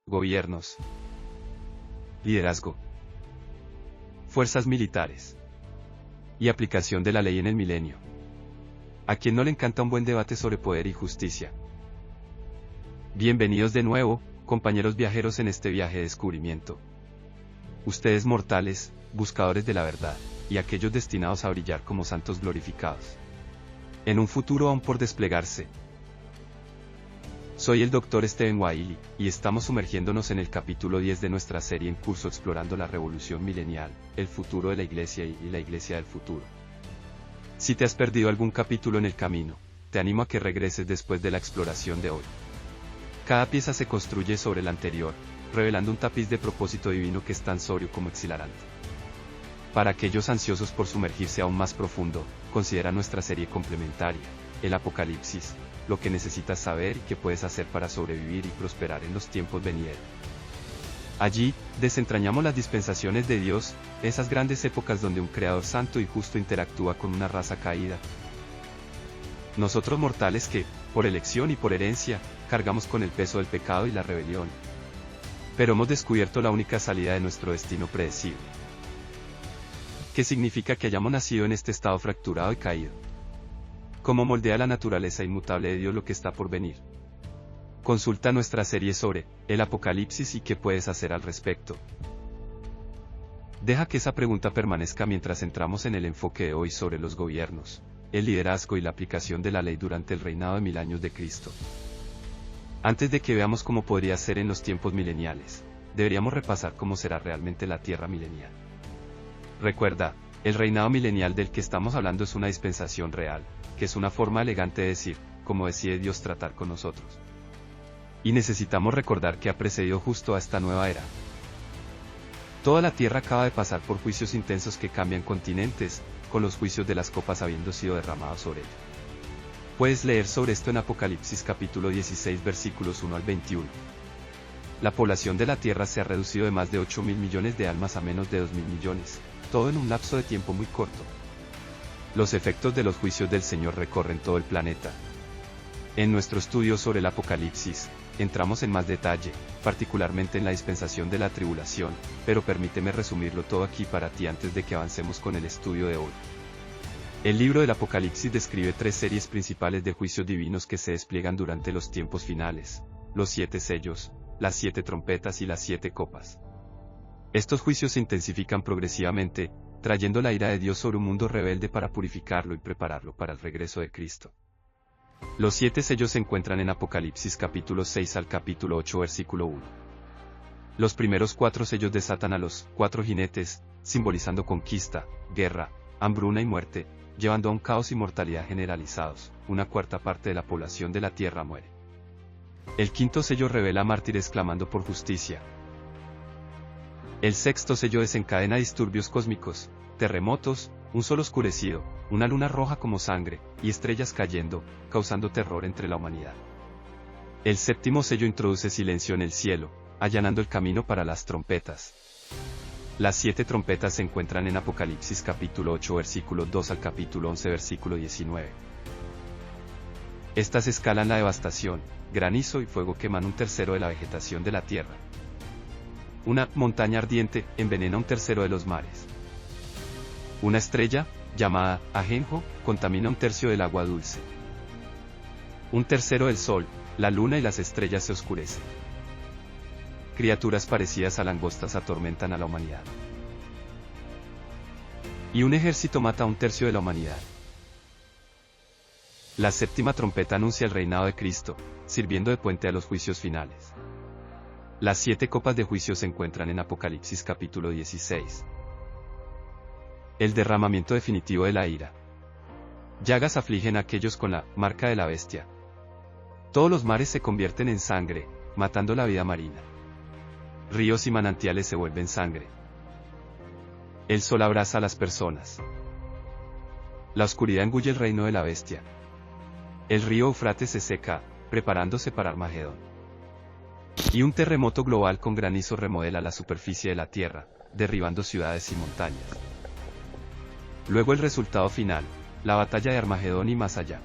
gobiernos, liderazgo, fuerzas militares y aplicación de la ley en el milenio. ¿A quién no le encanta un buen debate sobre poder y justicia? Bienvenidos de nuevo, compañeros viajeros en este viaje de descubrimiento. Ustedes mortales, buscadores de la verdad, y aquellos destinados a brillar como santos glorificados en un futuro aún por desplegarse. Soy el Dr. Stephen Wiley, y estamos sumergiéndonos en el capítulo 10 de nuestra serie en curso explorando la revolución milenial, el futuro de la Iglesia y la Iglesia del futuro. Si te has perdido algún capítulo en el camino, te animo a que regreses después de la exploración de hoy. Cada pieza se construye sobre la anterior, revelando un tapiz de propósito divino que es tan sobrio como exhilarante. Para aquellos ansiosos por sumergirse aún más profundo, considera nuestra serie complementaria, el Apocalipsis, lo que necesitas saber y qué puedes hacer para sobrevivir y prosperar en los tiempos venideros. Allí, desentrañamos las dispensaciones de Dios, esas grandes épocas donde un Creador santo y justo interactúa con una raza caída. Nosotros mortales que, por elección y por herencia, cargamos con el peso del pecado y la rebelión. Pero hemos descubierto la única salida de nuestro destino predecible. ¿Qué significa que hayamos nacido en este estado fracturado y caído? ¿Cómo moldea la naturaleza inmutable de Dios lo que está por venir? Consulta nuestra serie sobre el Apocalipsis y qué puedes hacer al respecto. Deja que esa pregunta permanezca mientras entramos en el enfoque de hoy sobre los gobiernos, el liderazgo y la aplicación de la ley durante el reinado de 1000 años de Cristo. Antes de que veamos cómo podría ser en los tiempos mileniales, deberíamos repasar cómo será realmente la tierra milenial. Recuerda, el reinado milenial del que estamos hablando es una dispensación real, que es una forma elegante de decir, cómo decide Dios tratar con nosotros. Y necesitamos recordar que ha precedido justo a esta nueva era. Toda la tierra acaba de pasar por juicios intensos que cambian continentes, con los juicios de las copas habiendo sido derramados sobre ella. Puedes leer sobre esto en Apocalipsis capítulo 16 versículos 1 al 21. La población de la tierra se ha reducido de más de 8.000 millones de almas a menos de 2.000 millones, todo en un lapso de tiempo muy corto. Los efectos de los juicios del Señor recorren todo el planeta. En nuestro estudio sobre el Apocalipsis, entramos en más detalle, particularmente en la dispensación de la tribulación, pero permíteme resumirlo todo aquí para ti antes de que avancemos con el estudio de hoy. El libro del Apocalipsis describe 3 series principales de juicios divinos que se despliegan durante los tiempos finales: los 7 sellos, las 7 trompetas y las 7 copas. Estos juicios se intensifican progresivamente, trayendo la ira de Dios sobre un mundo rebelde para purificarlo y prepararlo para el regreso de Cristo. Los 7 sellos se encuentran en Apocalipsis capítulo 6 al capítulo 8 versículo 1. Los primeros 4 sellos desatan a los 4 jinetes, simbolizando conquista, guerra, hambruna y muerte, llevando a un caos y mortalidad generalizados. Una cuarta parte de la población de la tierra muere. El quinto sello revela a mártires clamando por justicia. El sexto sello desencadena disturbios cósmicos, terremotos, un sol oscurecido, una luna roja como sangre, y estrellas cayendo, causando terror entre la humanidad. El séptimo sello introduce silencio en el cielo, allanando el camino para las trompetas. Las 7 trompetas se encuentran en Apocalipsis capítulo 8 versículo 2 al capítulo 11 versículo 19. Estas escalan la devastación, granizo y fuego queman un tercero de la vegetación de la tierra. Una montaña ardiente envenena un tercero de los mares. Una estrella, llamada ajenjo, contamina un tercio del agua dulce. Un tercero del sol, la luna y las estrellas se oscurecen. Criaturas parecidas a langostas atormentan a la humanidad. Y un ejército mata a un tercio de la humanidad. La séptima trompeta anuncia el reinado de Cristo, sirviendo de puente a los juicios finales. Las 7 copas de juicio se encuentran en Apocalipsis capítulo 16. El derramamiento definitivo de la ira. Llagas afligen a aquellos con la marca de la bestia. Todos los mares se convierten en sangre, matando la vida marina. Ríos y manantiales se vuelven sangre. El sol abraza a las personas. La oscuridad engulle el reino de la bestia. El río Eufrates se seca, preparándose para Armagedón. Y un terremoto global con granizo remodela la superficie de la Tierra, derribando ciudades y montañas. Luego el resultado final, la batalla de Armagedón y más allá.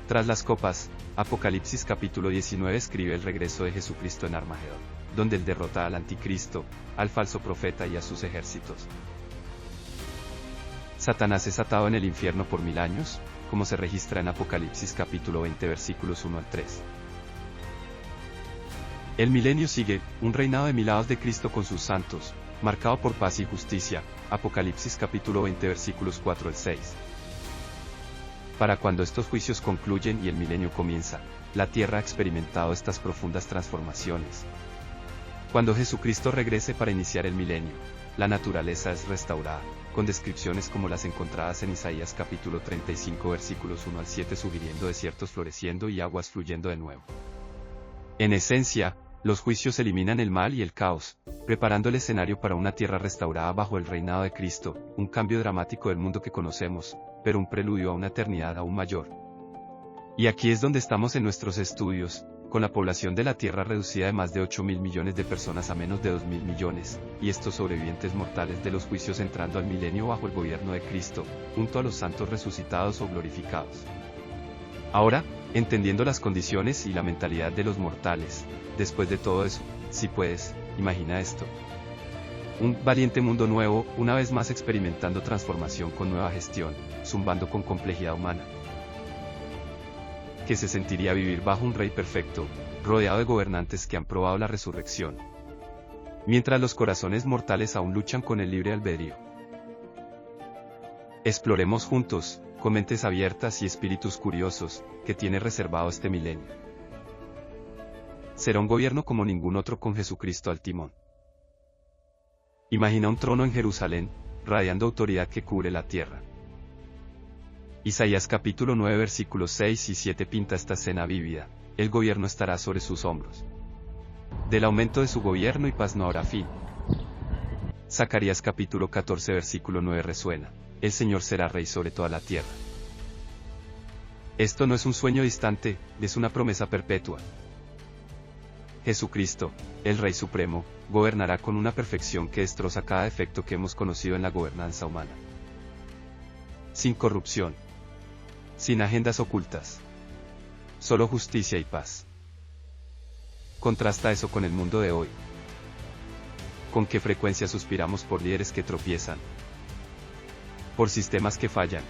Tras las copas, Apocalipsis capítulo 19 escribe el regreso de Jesucristo en Armagedón, donde él derrota al anticristo, al falso profeta y a sus ejércitos. Satanás es atado en el infierno por 1000 años, como se registra en Apocalipsis capítulo 20 versículos 1 al 3. El milenio sigue, un reinado de 1000 años de Cristo con sus santos, marcado por paz y justicia, Apocalipsis capítulo 20 versículos 4 al 6. Para cuando estos juicios concluyen y el milenio comienza, la tierra ha experimentado estas profundas transformaciones. Cuando Jesucristo regrese para iniciar el milenio, la naturaleza es restaurada, con descripciones como las encontradas en Isaías capítulo 35 versículos 1 al 7 sugiriendo desiertos floreciendo y aguas fluyendo de nuevo. En esencia, los juicios eliminan el mal y el caos, preparando el escenario para una tierra restaurada bajo el reinado de Cristo, un cambio dramático del mundo que conocemos, pero un preludio a una eternidad aún mayor. Y aquí es donde estamos en nuestros estudios, con la población de la Tierra reducida de más de 8.000 millones de personas a menos de 2.000 millones, y estos sobrevivientes mortales de los juicios entrando al milenio bajo el gobierno de Cristo, junto a los santos resucitados o glorificados. Ahora, entendiendo las condiciones y la mentalidad de los mortales, después de todo eso, si puedes, imagina esto. Un valiente mundo nuevo, una vez más experimentando transformación con nueva gestión, zumbando con complejidad humana. ¿Qué se sentiría vivir bajo un rey perfecto, rodeado de gobernantes que han probado la resurrección? Mientras los corazones mortales aún luchan con el libre albedrío. Exploremos juntos, con mentes abiertas y espíritus curiosos, que tiene reservado este milenio. Será un gobierno como ningún otro con Jesucristo al timón. Imagina un trono en Jerusalén, radiando autoridad que cubre la tierra. Isaías capítulo 9 versículos 6 y 7 pinta esta escena vívida, el gobierno estará sobre sus hombros. Del aumento de su gobierno y paz no habrá fin. Zacarías capítulo 14 versículo 9 resuena, el Señor será rey sobre toda la tierra. Esto no es un sueño distante, es una promesa perpetua. Jesucristo, el Rey Supremo, gobernará con una perfección que destroza cada defecto que hemos conocido en la gobernanza humana. Sin corrupción. Sin agendas ocultas. Solo justicia y paz. Contrasta eso con el mundo de hoy. ¿Con qué frecuencia suspiramos por líderes que tropiezan? ¿Por sistemas que fallan?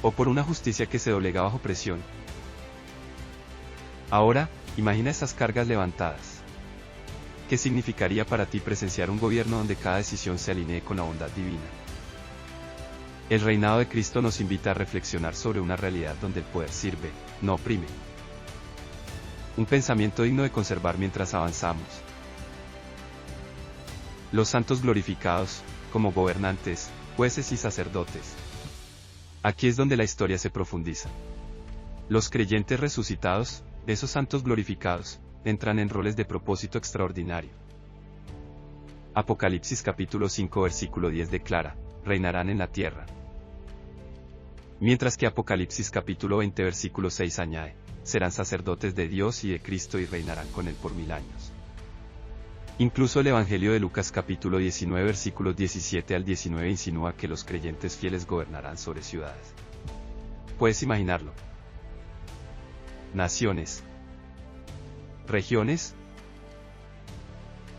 ¿O por una justicia que se doblega bajo presión? Ahora, imagina esas cargas levantadas. ¿Qué significaría para ti presenciar un gobierno donde cada decisión se alinee con la bondad divina? El reinado de Cristo nos invita a reflexionar sobre una realidad donde el poder sirve, no oprime. Un pensamiento digno de conservar mientras avanzamos. Los santos glorificados, como gobernantes, jueces y sacerdotes. Aquí es donde la historia se profundiza. Los creyentes resucitados, esos santos glorificados, entran en roles de propósito extraordinario. Apocalipsis capítulo 5 versículo 10 declara, reinarán en la tierra. Mientras que Apocalipsis capítulo 20 versículo 6 añade, serán sacerdotes de Dios y de Cristo y reinarán con él por 1000 años. Incluso el Evangelio de Lucas capítulo 19 versículos 17 al 19 insinúa que los creyentes fieles gobernarán sobre ciudades. ¿Puedes imaginarlo? Naciones, regiones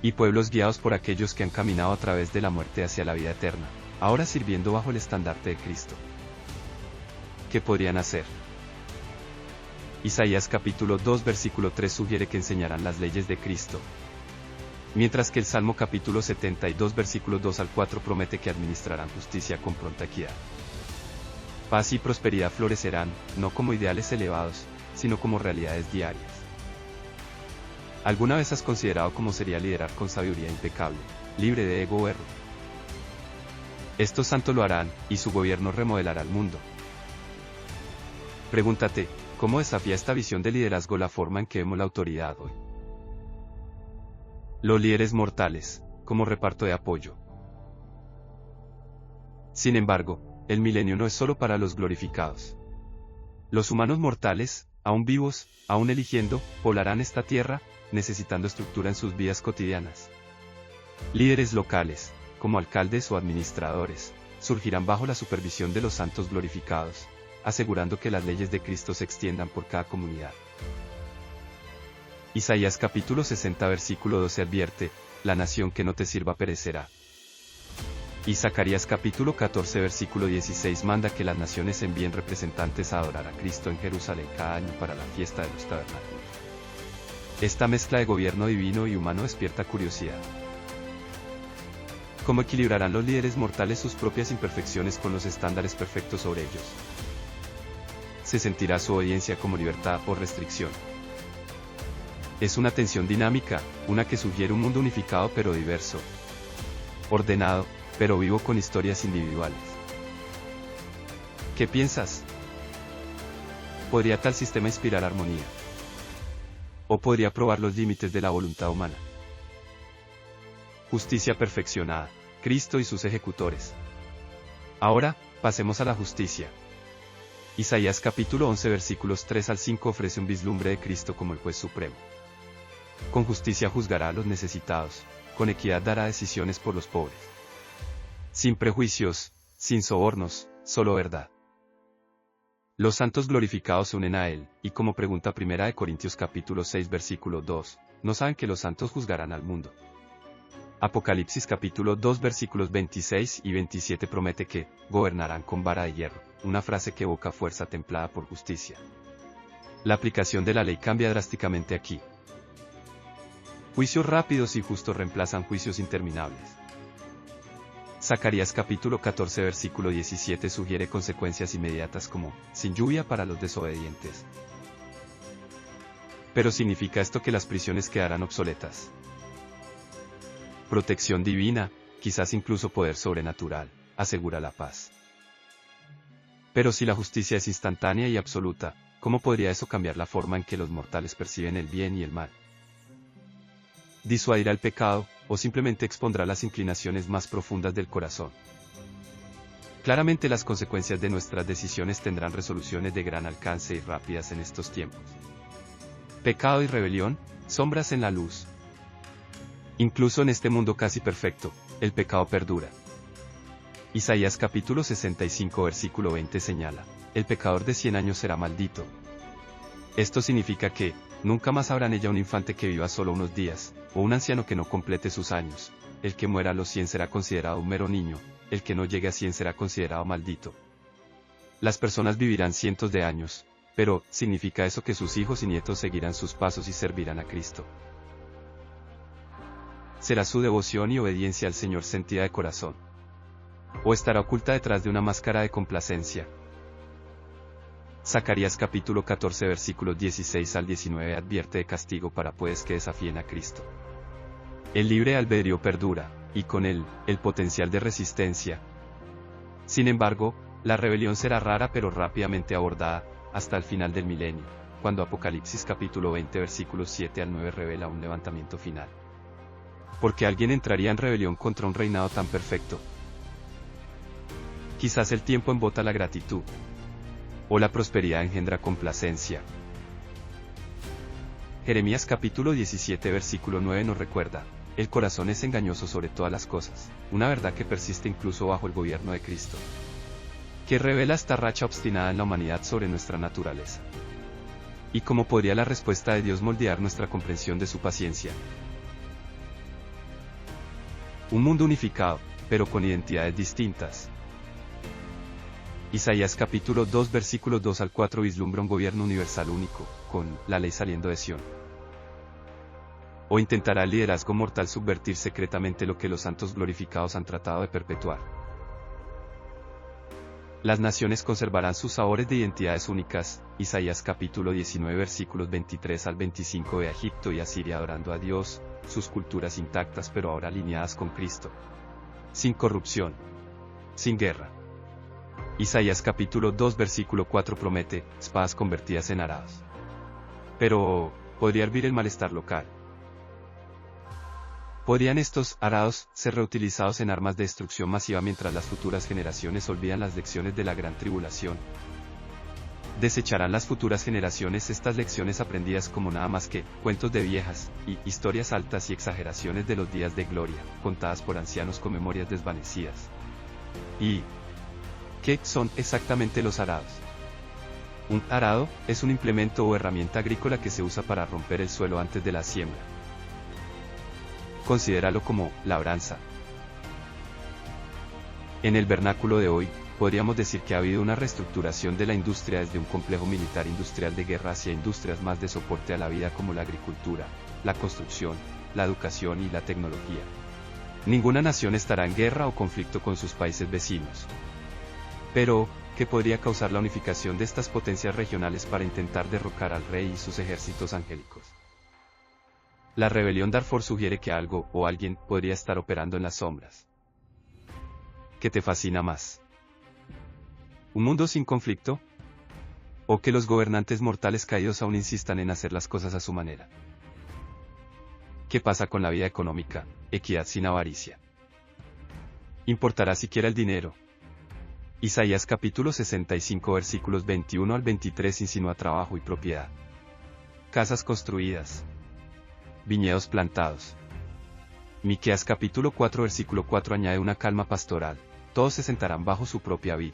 y pueblos guiados por aquellos que han caminado a través de la muerte hacia la vida eterna, ahora sirviendo bajo el estandarte de Cristo. ¿Qué podrían hacer? Isaías capítulo 2 versículo 3 sugiere que enseñarán las leyes de Cristo, mientras que el Salmo capítulo 72 versículos 2 al 4 promete que administrarán justicia con pronta equidad. Paz y prosperidad florecerán, no como ideales elevados, sino como realidades diarias. ¿Alguna vez has considerado cómo sería liderar con sabiduría impecable, libre de ego o error? Estos santos lo harán, y su gobierno remodelará el mundo. Pregúntate, ¿cómo desafía esta visión de liderazgo la forma en que vemos la autoridad hoy? Los líderes mortales, como reparto de apoyo. Sin embargo, el milenio no es solo para los glorificados. Los humanos mortales, aún vivos, aún eligiendo, poblarán esta tierra, necesitando estructura en sus vidas cotidianas. Líderes locales, como alcaldes o administradores, surgirán bajo la supervisión de los santos glorificados, asegurando que las leyes de Cristo se extiendan por cada comunidad. Isaías capítulo 60 versículo 12 advierte, la nación que no te sirva perecerá. Y Zacarías capítulo 14 versículo 16 manda que las naciones envíen representantes a adorar a Cristo en Jerusalén cada año para la fiesta de los tabernáculos. Esta mezcla de gobierno divino y humano despierta curiosidad. ¿Cómo equilibrarán los líderes mortales sus propias imperfecciones con los estándares perfectos sobre ellos? ¿Se sentirá su obediencia como libertad o restricción? Es una tensión dinámica, una que sugiere un mundo unificado pero diverso. Ordenado, pero vivo con historias individuales. ¿Qué piensas? ¿Podría tal sistema inspirar armonía? ¿O podría probar los límites de la voluntad humana? Justicia perfeccionada, Cristo y sus ejecutores. Ahora, pasemos a la justicia. Isaías capítulo 11 versículos 3 al 5 ofrece un vislumbre de Cristo como el juez supremo. Con justicia juzgará a los necesitados, con equidad dará decisiones por los pobres. Sin prejuicios, sin sobornos, solo verdad. Los santos glorificados se unen a él, y como pregunta 1 Corintios capítulo 6 versículo 2, ¿no saben que los santos juzgarán al mundo? Apocalipsis capítulo 2 versículos 26 y 27 promete que, gobernarán con vara de hierro, una frase que evoca fuerza templada por justicia. La aplicación de la ley cambia drásticamente aquí. Juicios rápidos y justos reemplazan juicios interminables. Zacarías capítulo 14 versículo 17 sugiere consecuencias inmediatas como, sin lluvia para los desobedientes. Pero ¿significa esto que las prisiones quedarán obsoletas? Protección divina, quizás incluso poder sobrenatural, asegura la paz. Pero si la justicia es instantánea y absoluta, ¿cómo podría eso cambiar la forma en que los mortales perciben el bien y el mal? ¿Disuadirá el pecado, o simplemente expondrá las inclinaciones más profundas del corazón? Claramente las consecuencias de nuestras decisiones tendrán resoluciones de gran alcance y rápidas en estos tiempos. Pecado y rebelión, sombras en la luz. Incluso en este mundo casi perfecto, el pecado perdura. Isaías capítulo 65 versículo 20 señala, el pecador de 100 años será maldito. Esto significa que, nunca más habrá en ella un infante que viva solo unos días, o un anciano que no complete sus años. El que muera a los 100 será considerado un mero niño, el que no llegue a 100 será considerado maldito. Las personas vivirán cientos de años, pero, ¿significa eso que sus hijos y nietos seguirán sus pasos y servirán a Cristo? ¿Será su devoción y obediencia al Señor sentida de corazón? ¿O estará oculta detrás de una máscara de complacencia? Zacarías capítulo 14 versículos 16 al 19 advierte de castigo para pues que desafíen a Cristo. El libre albedrío perdura, y con él, el potencial de resistencia. Sin embargo, la rebelión será rara pero rápidamente abordada, hasta el final del milenio, cuando Apocalipsis capítulo 20 versículos 7 al 9 revela un levantamiento final. ¿Por qué alguien entraría en rebelión contra un reinado tan perfecto? Quizás el tiempo embota la gratitud. O la prosperidad engendra complacencia. Jeremías capítulo 17 versículo 9 nos recuerda, el corazón es engañoso sobre todas las cosas, una verdad que persiste incluso bajo el gobierno de Cristo. Que revela esta racha obstinada en la humanidad sobre nuestra naturaleza. ¿Y cómo podría la respuesta de Dios moldear nuestra comprensión de su paciencia? Un mundo unificado, pero con identidades distintas. Isaías capítulo 2 versículos 2 al 4 vislumbra un gobierno universal único, con la ley saliendo de Sión. ¿O intentará el liderazgo mortal subvertir secretamente lo que los santos glorificados han tratado de perpetuar? Las naciones conservarán sus sabores de identidades únicas. Isaías capítulo 19 versículos 23 al 25 ve a Egipto y Asiria adorando a Dios, sus culturas intactas pero ahora alineadas con Cristo. Sin corrupción. Sin guerra. Isaías capítulo 2 versículo 4 promete, espadas convertidas en arados. Pero, ¿podría hervir el malestar local? ¿Podrían estos arados ser reutilizados en armas de destrucción masiva mientras las futuras generaciones olvidan las lecciones de la gran tribulación? ¿Desecharán las futuras generaciones estas lecciones aprendidas como nada más que cuentos de viejas, y historias altas y exageraciones de los días de gloria, contadas por ancianos con memorias desvanecidas? ¿Y qué son exactamente los arados? Un arado es un implemento o herramienta agrícola que se usa para romper el suelo antes de la siembra. Considéralo como labranza. En el vernáculo de hoy, podríamos decir que ha habido una reestructuración de la industria desde un complejo militar industrial de guerra hacia industrias más de soporte a la vida como la agricultura, la construcción, la educación y la tecnología. Ninguna nación estará en guerra o conflicto con sus países vecinos. Pero, ¿qué podría causar la unificación de estas potencias regionales para intentar derrocar al rey y sus ejércitos angélicos? La rebelión Darfur sugiere que algo o alguien podría estar operando en las sombras. ¿Qué te fascina más? ¿Un mundo sin conflicto? ¿O que los gobernantes mortales caídos aún insistan en hacer las cosas a su manera? ¿Qué pasa con la vida económica, equidad sin avaricia? ¿Importará siquiera el dinero? Isaías capítulo 65 versículos 21 al 23 insinúa trabajo y propiedad. Casas construidas. Viñedos plantados. Miqueas capítulo 4 versículo 4 añade una calma pastoral. Todos se sentarán bajo su propia vid.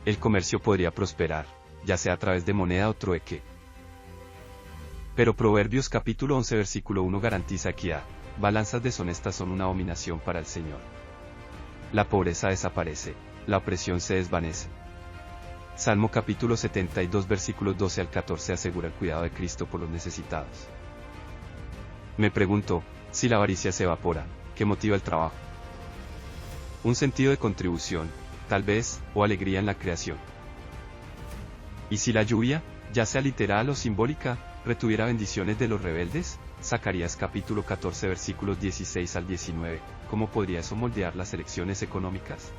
El comercio podría prosperar, ya sea a través de moneda o trueque. Pero Proverbios capítulo 11 versículo 1 garantiza equidad. Balanzas deshonestas son una abominación para el Señor. La pobreza desaparece, la opresión se desvanece. Salmo capítulo 72 versículos 12 al 14 asegura el cuidado de Cristo por los necesitados. Me pregunto, si la avaricia se evapora, ¿qué motiva el trabajo? Un sentido de contribución, tal vez, o alegría en la creación. ¿Y si la lluvia, ya sea literal o simbólica, retuviera bendiciones de los rebeldes? Zacarías capítulo 14 versículos 16 al 19, ¿cómo podría eso moldear las elecciones económicas?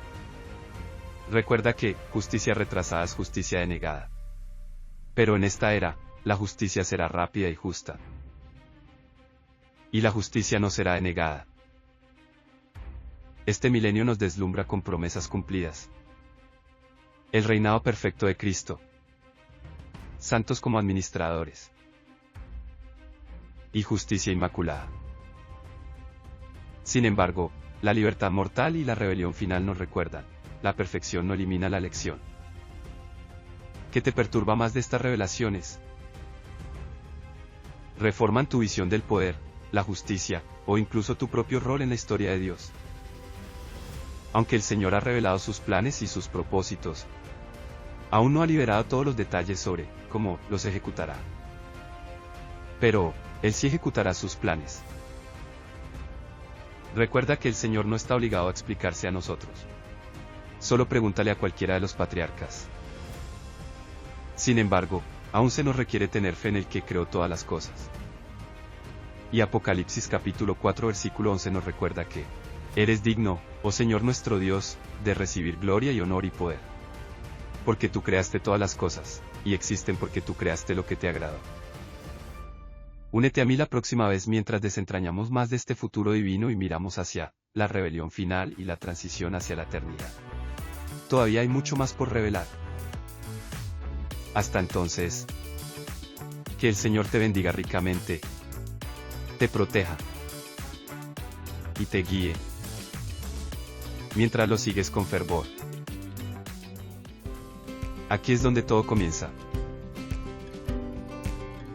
Recuerda que, justicia retrasada es justicia denegada. Pero en esta era, la justicia será rápida y justa. Y la justicia no será denegada. Este milenio nos deslumbra con promesas cumplidas. El reinado perfecto de Cristo. Santos como administradores. Y justicia inmaculada. Sin embargo, la libertad mortal y la rebelión final nos recuerdan, la perfección no elimina la elección. ¿Qué te perturba más de estas revelaciones? ¿Reforman tu visión del poder, la justicia, o incluso tu propio rol en la historia de Dios? Aunque el Señor ha revelado sus planes y sus propósitos, aún no ha liberado todos los detalles sobre cómo los ejecutará. Pero, Él sí ejecutará sus planes. Recuerda que el Señor no está obligado a explicarse a nosotros. Solo pregúntale a cualquiera de los patriarcas. Sin embargo, aún se nos requiere tener fe en el que creó todas las cosas. Y Apocalipsis capítulo 4 versículo 11 nos recuerda que eres digno, oh Señor nuestro Dios, de recibir gloria y honor y poder. Porque tú creaste todas las cosas, y existen porque tú creaste lo que te agrada. Únete a mí la próxima vez mientras desentrañamos más de este futuro divino y miramos hacia la rebelión final y la transición hacia la eternidad. Todavía hay mucho más por revelar. Hasta entonces, que el Señor te bendiga ricamente, te proteja y te guíe mientras lo sigues con fervor. Aquí es donde todo comienza.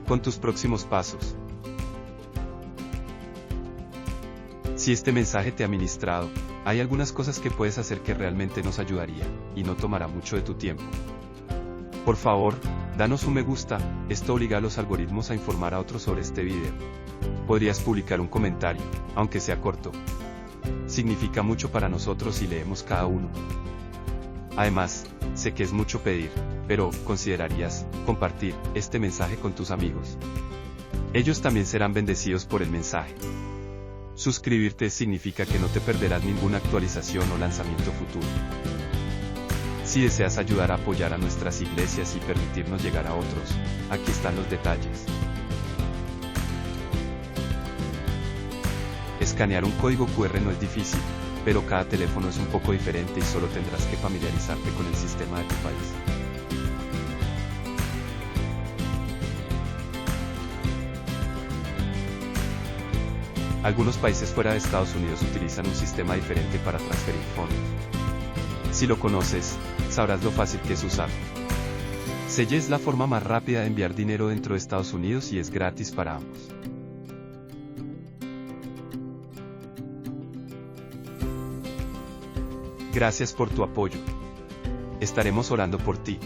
Con tus próximos pasos. Si este mensaje te ha ministrado, hay algunas cosas que puedes hacer que realmente nos ayudaría, y no tomará mucho de tu tiempo. Por favor, danos un me gusta, esto obliga a los algoritmos a informar a otros sobre este video. Podrías publicar un comentario, aunque sea corto. Significa mucho para nosotros y leemos cada uno. Además, sé que es mucho pedir, pero ¿considerarías compartir este mensaje con tus amigos? Ellos también serán bendecidos por el mensaje. Suscribirte significa que no te perderás ninguna actualización o lanzamiento futuro. Si deseas ayudar a apoyar a nuestras iglesias y permitirnos llegar a otros, aquí están los detalles. Escanear un código QR no es difícil, pero cada teléfono es un poco diferente y solo tendrás que familiarizarte con el sistema de tu país. Algunos países fuera de Estados Unidos utilizan un sistema diferente para transferir fondos. Si lo conoces, sabrás lo fácil que es usarlo. Zelle es la forma más rápida de enviar dinero dentro de Estados Unidos y es gratis para ambos. Gracias por tu apoyo. Estaremos orando por ti.